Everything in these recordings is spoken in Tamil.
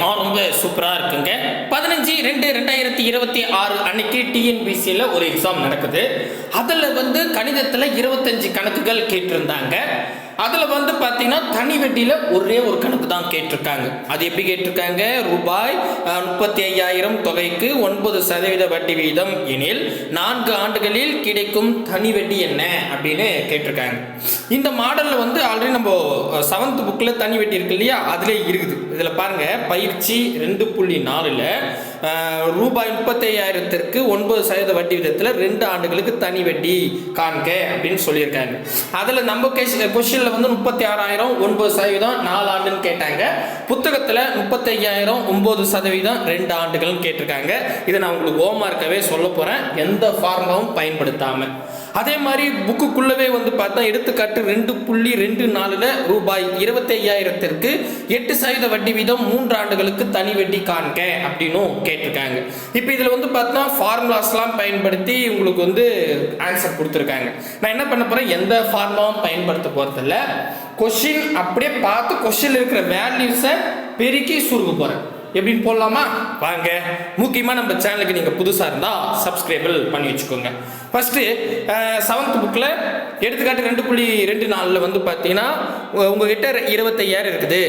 ரொம்ப சூப்பராக இருக்குங்க. 15/2/2026 அன்னைக்கு டிஎன்பிசியில் ஒரு எக்ஸாம் நடக்குது. அதில் கணிதத்தில் 25 கணக்குகள் கேட்டிருந்தாங்க. அதில் பார்த்தீங்கன்னா தனி வட்டியில் ஒரே ஒரு கணக்கு தான் கேட்டிருக்காங்க. அது எப்படி கேட்டிருக்காங்க? ரூபாய் 35,000 தொகைக்கு 9% வட்டி வீதம் எனில் 4 ஆண்டுகளில் கிடைக்கும் தனி வட்டி என்ன அப்படின்னு கேட்டிருக்காங்க. இந்த மாடலில் ஆல்ரெடி நம்ம 7th புக்கில் தனி வட்டி இருக்கு இல்லையா, அதிலே இருக்குது. இதில் பாருங்க, பயிற்சி 2.4ல் ரூபாய் 35,000க்கு 9% வட்டி விதத்தில் 2 ஆண்டுகளுக்கு தனி வட்டி காண்க அப்படின்னு சொல்லியிருக்காங்க. அதில் நம்ம கொஸ்டினில் 36,000 9% 4 ஆண்டுன்னு கேட்டாங்க. புத்தகத்தில் 35,000 9% 2 ஆண்டுகள்னு கேட்டிருக்காங்க. இதை நான் உங்களுக்கு ஹோம்வொர்க்காகவே சொல்ல போகிறேன், எந்த ஃபார்முலாவும் பயன்படுத்தாமல். அதே மாதிரி புக்குக்குள்ளவே பார்த்தா எடுத்துக்காட்டு 2.24ல் ரூபாய் 25,000க்கு 8% வட்டி வீதம் 3 ஆண்டுகளுக்கு தனி வட்டி காண்க அப்படின்னும் கேட்டிருக்காங்க. இப்போ இதில் பார்த்தா ஃபார்முலாஸ்லாம் பயன்படுத்தி உங்களுக்கு ஆன்சர் கொடுத்துருக்காங்க. நான் என்ன பண்ண போகிறேன், எந்த ஃபார்முலாவும் பயன்படுத்த போகிறதில்ல. கொஸ்டின் அப்படியே பார்த்து கொஸ்டினில் இருக்கிற வேல்யூஸை பெருக்கி சுருக்க போகிறேன். எப்படின்னு போடலாமா? வாங்க. முக்கியமாக நம்ம சேனலுக்கு நீங்கள் புதுசாக இருந்தால் சப்ஸ்கிரைபிள் பண்ணி வச்சுக்கோங்க. ஃபஸ்ட்டு 7th புக்கில் எடுத்துக்காட்டு 2.24ல் பார்த்தீங்கன்னா உங்ககிட்ட 25,000 இருக்குது,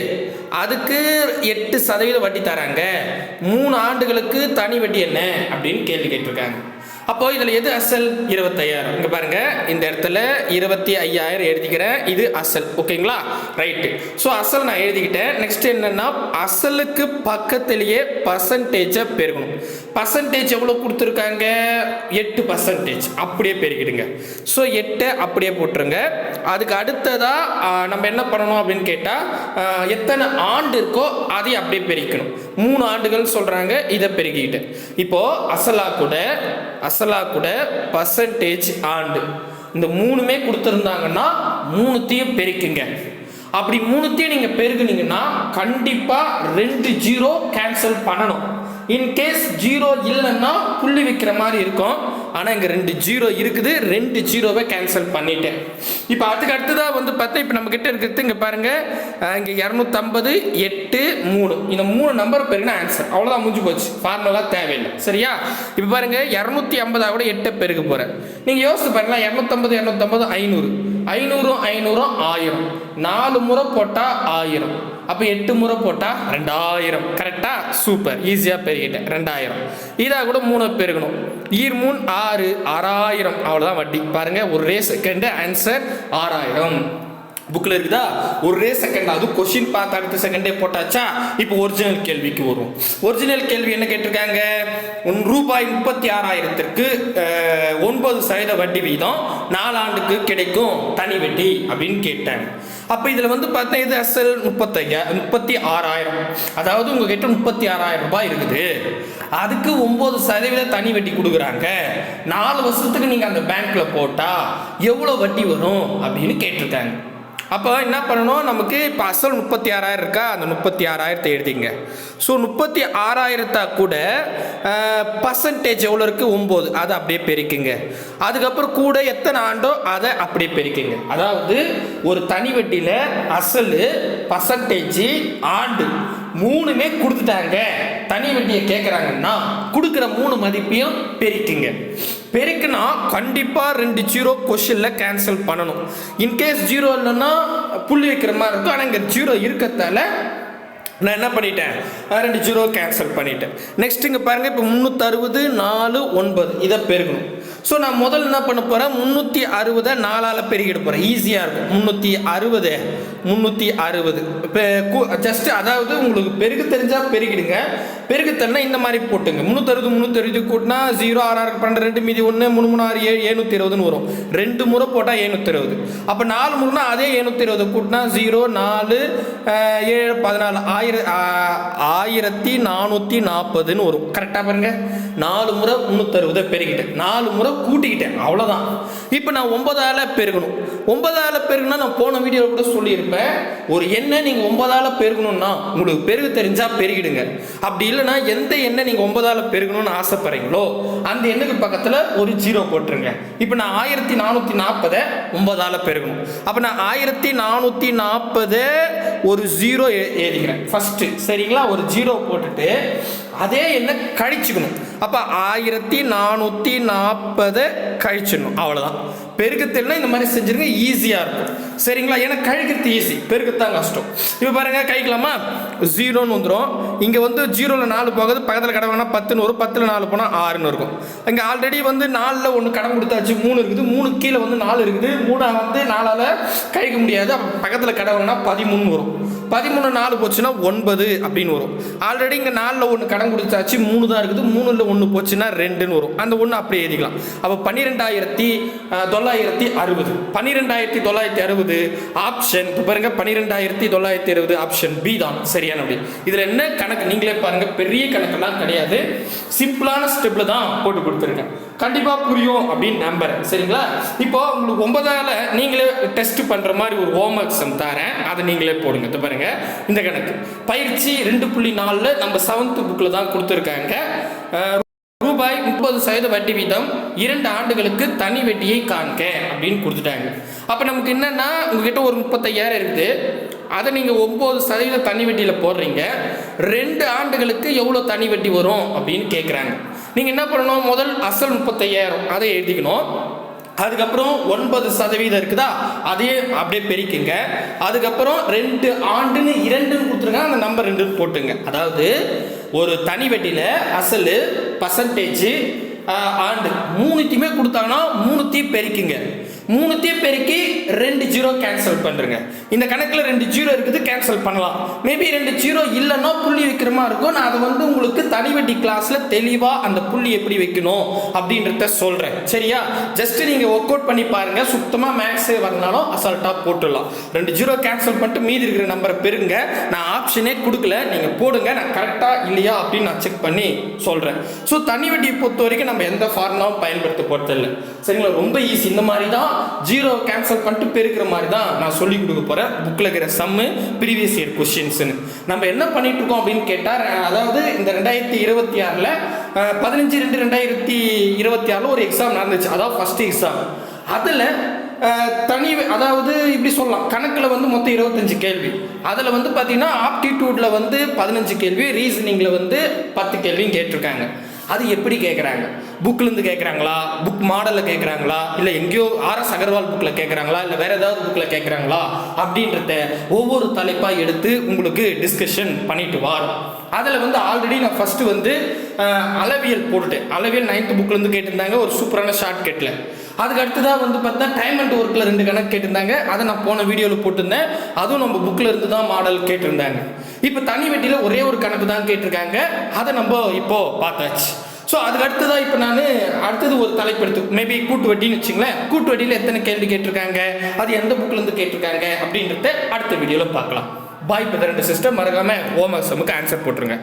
அதுக்கு 8% வட்டி தராங்க, 3 ஆண்டுகளுக்கு தனி வட்டி என்ன அப்படின்னு கேள்வி கேட்டிருக்காங்க. அப்போ இதில் எது அசல்? 25,000. இங்கே பாருங்க, இந்த இடத்துல 25,000 எழுதிக்கிறேன், இது அசல். ஓகேங்களா? ரைட்டு. ஸோ அசல் நான் எழுதிக்கிட்டேன். நெக்ஸ்ட் என்னன்னா, அசலுக்கு பக்கத்திலேயே பர்சன்டேஜை பெருக்கணும். பர்சன்டேஜ் எவ்வளோ கொடுத்துருக்காங்க? 8%. அப்படியே பெருக்கிடுங்க. ஸோ 8 அப்படியே போட்டுருங்க. அதுக்கு அடுத்ததாக நம்ம என்ன பண்ணணும் அப்படின்னு கேட்டால், எத்தனை ஆண்டு இருக்கோ அதை அப்படியே பெருக்கணும். 3 ஆண்டுகள் சொல்கிறாங்க, இதை பெருக்கிக்கிட்டு இப்போது அசலா கூட பர்சன்டேஜ் ஆண்டு இந்த 3மே கொடுத்துருந்தாங்கன்னா 3த்தையும் பெருக்குங்க. அப்படி 3த்தையும் நீங்கள் பெருக்குனீங்கன்னா கண்டிப்பாக 2 0 கேன்சல் பண்ணணும். இன்கேஸ் 0 இல்லைன்னா புள்ளி வைக்கிற மாதிரி இருக்கும். ஆனால் இங்கே 2 0 இருக்குது, 2 0வை கேன்சல் பண்ணிட்டேன். இப்போ அதுக்கு அடுத்ததாக பார்த்தா, இப்போ நம்ம கிட்ட இருக்கிறது இங்கே பாருங்கள், இங்கே 250 8 3 இந்த 3 நம்பர் பெருக்கின ஆன்சர். அவ்வளோதான், முடிஞ்சு போச்சு. ஃபார்முலா தேவையில்லை. சரியா? இப்போ பாருங்கள், 250 கூட 8 பெருக்க போகிறேன். நீங்கள் யோசிச்சு பாருங்களா, 250 250 500 500 500 1000 4 முறை போட்டால் 1000. அப்போ 8 முறை போட்டால் 2000. கரெக்டா? சூப்பர், ஈஸியாக பெருகிட்டேன். 2000 இதாக கூட 3 பெருகணும். 3 6 6000. அவ்வளோதான் வட்டி. பாருங்கள், ஒரே செகண்ட் ஆன்சர் 6000 புக்கில் இருக்குதா? ஒரே செகண்ட். அது கொஸ்டின் பார்த்து அடுத்த செகண்டே போட்டாச்சா? இப்போ ஒரிஜினல் கேள்விக்கு வரும். ஒரிஜினல் கேள்வி என்ன கேட்டிருக்காங்க? ரூபாய் 36,000க்கு 9% வட்டி வீதம் 4 ஆண்டுக்கு கிடைக்கும் தனி வட்டி அப்படின்னு கேட்டாங்க. அப்போ இதில் பார்த்தா இது அசல் 36,000. அதாவது உங்ககிட்ட 36,000 ரூபாய் இருக்குது, அதுக்கு 9% தனி வட்டி கொடுக்குறாங்க. 4 வருஷத்துக்கு நீங்கள் அந்த பேங்க்ல போட்டால் எவ்வளோ வட்டி வரும் அப்படின்னு கேட்டிருக்காங்க. அப்போ என்ன பண்ணணும், நமக்கு இப்போ அசல் 36,000 இருக்கா, அந்த 36,000 எழுதிங்க. ஸோ 36,000 கூட பர்சன்டேஜ் எவ்வளோ இருக்குது? 9. அதை அப்படியே பெருக்குங்க. அதுக்கப்புறம் கூட எத்தனை ஆண்டோ அதை அப்படியே பெருக்குங்க. அதாவது ஒரு தனி வட்டியில் அசல், பர்சன்டேஜ், ஆண்டு 3மே கொடுத்துட்டாங்க. தனி வட்டியை கேட்குறாங்கன்னா கொடுக்குற 3 மதிப்பையும் பெருக்குங்க. பெருக்குனா கண்டிப்பாக 2 0 கொஸ்டினில் கேன்சல் பண்ணணும். இன்கேஸ் 0 இல்லைன்னா புள்ளி வைக்கிற மாதிரி இருக்கும். ஆனால் இங்கே 0 இருக்கிறதால நான் என்ன பண்ணிட்டேன், 2 0 கேன்சல் பண்ணிட்டேன். நெக்ஸ்ட் இங்கே பாருங்கள், இப்போ 360 4 9 இதை பெருக்கணும். ஸோ நான் முதல்ல என்ன பண்ண போகிறேன், 360 4ஆல் பெருக்கிட போகிறேன். ஈஸியாக இருக்கும். 360 இப்போ ஜஸ்ட், அதாவது உங்களுக்கு பெருக்கு தெரிஞ்சால் பெருக்கிடுங்க. பெருக்கு தெரினா இந்த மாதிரி போட்டுங்க. 360 கூட்டினா 0 6 12 2 மீதி 1 3 3 6 7 720 வரும். 2 முறை போட்டால் 720. அப்போ 4 முறைனா அதே 720 கூட்டினா 0 4 7 14 1440 வரும். கரெக்டாக பாருங்க, 4 முறை 360 பெருக்கிட்டேன். 4 முறை கூட்டிக்கிட்டேன், அவ்வளோதான். இப்போ நான் 9ஆல் பெருகணும். 9ஆல் பெருகுனா நான் போன வீடியோவில் கூட சொல்லியிருப்பேன், ஒரு எண்ணை நீங்கள் 9ஆல் பெருகணும்னா உங்களுக்கு பெருகு தெரிஞ்சால் பெருகிடுங்க. அப்படி இல்லைன்னா எந்த எண்ணை நீங்கள் 9ஆல் பெருகணும்னு ஆசைப்படுறீங்களோ அந்த எண்ணுக்கு பக்கத்தில் ஒரு 0 போட்டுருங்க. இப்போ நான் 1440 9ஆல் பெருகணும். அப்போ நான் 1440 ஒரு 0 எழுதிக்கிறேன் ஃபஸ்ட்டு, சரிங்களா? ஒரு 0 போட்டுட்டு அதே என்ன கழிச்சுக்கணும். அப்போ 1440 கழிச்சிடணும், அவ்வளோதான். பெருக்கத்தில்னா இந்த மாதிரி செஞ்சிருங்க, ஈஸியாக இருக்கும், சரிங்களா? ஏன்னா கழிக்கிறது ஈஸி, பெருக்கத்தான் கஷ்டம். இப்போ பாருங்க, கழிக்கலாமா? 0ன்னு வந்துடும். இங்கே வந்து 0ல் 4 போகுது, பக்கத்தில் கடை வேணா 10ன்னு வரும், 10ல் 4 போனால் 6ன்னு இருக்கும். இங்கே ஆல்ரெடி வந்து 4ல் 1 கடன் கொடுத்தாச்சு, 3 இருக்குது, 3 கீழே வந்து 4 இருக்குது, 3 வந்து 4ஆல் கழிக்க முடியாது. அப்போ பக்கத்தில் கடை வேணா 13 வரும். 13 4 போச்சுன்னா 9 அப்படின்னு வரும். ஆல்ரெடி இங்கே 4ல் 1 கடன் கொடுத்தாச்சு, 3 தான் இருக்குது, 3ல் 1 போச்சுன்னா 2ன்னு வரும். அந்த 1 அப்படியே எழுதிக்கலாம். அப்போ 12,960 12,960 ஆப்ஷன் பாருங்க, 12,960 ஆப்ஷன் பி தான் சரியான அப்படி. இதில் என்ன கணக்கு நீங்களே பாருங்க, பெரிய கணக்கெல்லாம் கிடையாது, சிம்பிளான ஸ்டெப்ல தான் போட்டு கொடுத்துருக்கேன். கண்டிப்பாக புரியும் அப்படின்னு நம்புறேன், சரிங்களா? இப்போ உங்களுக்கு 9ஆல் நீங்களே டெஸ்ட் பண்ணுற மாதிரி ஒரு ஹோம் ஒர்க் சம் தரேன், அதை நீங்களே போடுங்க. இது பாருங்க, இந்த கணக்கு பயிற்சி 2.4 நம்ம 7th புக்கில் தான் கொடுத்துருக்காங்க. ரூபாய் 30% வட்டி வீதம் 2 ஆண்டுகளுக்கு தனி வட்டியை காண்க அப்படின்னு கொடுத்துட்டாங்க. அப்போ நமக்கு என்னன்னா, உங்ககிட்ட ஒரு 35,000 இருக்குது, அதை நீங்கள் 9% தனி வட்டியில் போடுறீங்க. 2 ஆண்டுகளுக்கு எவ்வளோ தனி வட்டி வரும் அப்படின்னு கேட்குறாங்க. நீங்கள் என்ன பண்ணணும், முதல் அசல் 35,000 அதை எழுதிக்கணும். அதுக்கப்புறம் 9% இருக்குதா, அதையே அப்படியே பெருக்கிங்க. அதுக்கப்புறம் 2 ஆண்டுன்னு 2ன்னு கொடுத்துருங்க, அந்த நம்பர் 2ன்னு போட்டுங்க. அதாவது ஒரு தனி வட்டியில் அசல், பர்சன்டேஜ், ஆண்டு 3த்தையுமே கொடுத்தாங்கன்னா 3த்தையும் பெருக்கிங்க. 3த்தையும் பெருக்கி 2 0 கேன்சல் பண்ணுறங்க. இந்த கணக்கில் 2 0 இருக்குது, கேன்சல் பண்ணலாம். மேபி 2 0 இல்லைன்னா புள்ளி வைக்கிற மாதிரி இருக்கும். நான் அதை வந்து உங்களுக்கு தனி வட்டி கிளாஸில் தெளிவாக அந்த புள்ளி எப்படி வைக்கணும் அப்படின்றத சொல்கிறேன், சரியா? ஜஸ்ட் நீங்கள் ஒர்க் அவுட் பண்ணி பாருங்கள், சுத்தமாக மேக்ஸே வரனாலும் அசால்ட்டாக போட்டுடலாம். 2 0 கேன்சல் பண்ணிட்டு மீதி இருக்கிற நம்பரை பெருங்க. நான் ஆப்ஷனே கொடுக்கல, நீங்கள் போடுங்க, நான் கரெக்டாக இல்லையா அப்படின்னு நான் செக் பண்ணி சொல்கிறேன். ஸோ தனி வட்டியை பொறுத்த வரைக்கும் நம்ம எந்த ஃபார்முலாவும் பயன்படுத்த போகிறதில்லை, சரிங்களா? ரொம்ப ஈஸி. இந்த மாதிரி தான் 0 கேன்சல் பண்ணிட்டு பெருக்கிற மாதிரி தான் நான் சொல்லி கொடுக்க போகிறேன். புக்கில் இருக்கிற சம்மு, ப்ரீவியஸ் இயர் கொஸ்டின்ஸ்னு நம்ம என்ன பண்ணிட்டு இருக்கோம் அப்படின்னு கேட்டால், அதாவது இந்த 2026ல் 15/2/2026 ஒரு எக்ஸாம் நடந்துச்சு, அதாவது ஃபர்ஸ்ட் எக்ஸாம். அதில் அதாவது இப்படி சொல்லலாம், கணக்கில் வந்து மொத்தம் 25 கேள்வி. அதில் வந்து பார்த்தீங்கன்னா ஆப்டிடியூடில் வந்து 15 கேள்வி, ரீசனிங்கில் வந்து 10 கேள்வியும் கேட்டிருக்காங்க. அது எப்படி கேட்குறாங்க, புக்லேருந்து கேட்குறாங்களா, புக் மாடலில் கேட்குறாங்களா, இல்லை எங்கேயோ RS அகர்வால் புக்கில் கேட்குறாங்களா, இல்லை வேறு ஏதாவது புக்கில் கேட்குறாங்களா அப்படின்றத ஒவ்வொரு தலைப்பாக எடுத்து உங்களுக்கு டிஸ்கஷன் பண்ணிட்டு வரோம். அதில் வந்து ஆல்ரெடி நான் ஃபஸ்ட்டு வந்து அளவியல் போட்டுட்டேன். அளவியல் 9th புக்லேருந்து கேட்டிருந்தாங்க, ஒரு சூப்பரான ஷார்ட் கட்டில். அதுக்கு அடுத்ததாக வந்து பார்த்தா டைம் அண்ட் ஒர்க்கில் 2 கணக்கு கேட்டிருந்தாங்க, அதை நான் போன வீடியோவில் போட்டிருந்தேன். அதுவும் நம்ம புக்கில் இருந்து தான் மாடல் கேட்டிருந்தாங்க. இப்போ தனி வட்டியில் ஒரே ஒரு கணக்கு தான் கேட்டிருக்காங்க, அதை நம்ம இப்போது பார்த்தாச்சு. ஸோ அதுக்கு அடுத்ததாக இப்போ நான் அடுத்தது ஒரு தலைப்பு எடுத்து, மேபி கூட்டு வட்டின்னு வச்சுங்களேன். கூட்டு வட்டியில் எத்தனை கேள்வி கேட்டிருக்காங்க, அது எந்த புக்லேருந்து கேட்டிருக்காங்க அப்படின்றத அடுத்த வீடியோவில் பார்க்கலாம். பாய். இப்போ 2 சிஸ்டம் மறக்காமல் ஹோம் ஒர்க் சம்முக்கு ஆன்சர் போட்டுருங்க.